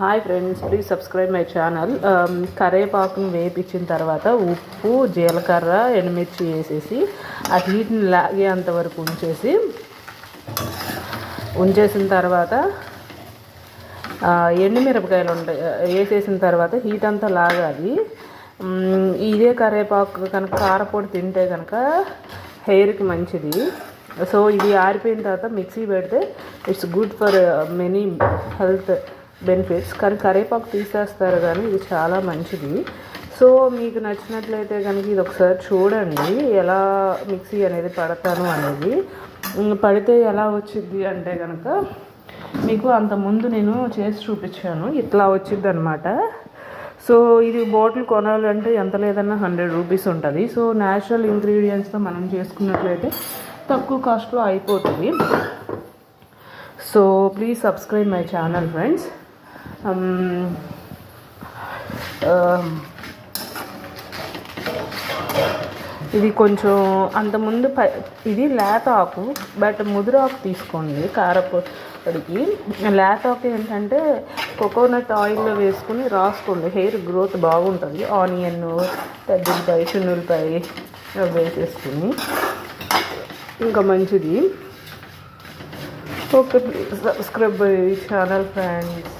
Hi friends, please subscribe my channel. కరివేపాకును వేపించిన తర్వాత ఉప్పు, జీలకర్ర, ఎండుమిర్చి వేసేసి ఆ హీట్ని లాగేంత వరకు ఉంచేసిన తర్వాత ఎండుమిరపకాయలు ఉంటాయి వేసేసిన తర్వాత హీట్ అంతా లాగాలి. ఇదే కరివేపాకు కనుక కారపొడి తింటే కనుక హెయిర్కి మంచిది. సో ఇది ఆరిపోయిన తర్వాత మిక్సీ పెడితే it's good for many health benefits. కానీ కరివేపాకు తీసేస్తారు కానీ ఇది చాలా మంచిది. సో మీకు నచ్చినట్లయితే కనుక ఇది ఒకసారి చూడండి, ఎలా మిక్సీ అనేది పడతాను అనేది. పడితే ఎలా వచ్చింది అంటే కనుక మీకు అంతకుముందు నేను చేసి చూపించాను, ఇట్లా వచ్చింది అనమాట. సో ఇది బాటిల్ కొనాలంటే ఎంత లేదన్నా 100 రూపీస్ ఉంటుంది. సో న్యాచురల్ ఇంగ్రీడియంట్స్తో మనం చేసుకున్నట్లయితే తక్కువ కాస్ట్లో అయిపోతుంది. So please subscribe my channel friends. ఇది కొంచెం అంతకుముందు ఇది లేత ఆకు, బట్ ముదురు ఆకు తీసుకోండి. కారపొడికి లేత ఆకు ఏంటంటే కోకోనట్ ఆయిల్లో వేసుకుని రాసుకోండి, హెయిర్ గ్రోత్ బాగుంటుంది. ఆనియన్, పెద్దపాయ, చిన్నులపాయ వేసేసుకుని ఇంకా మంచిది. Okay, please subscribe my channel friends.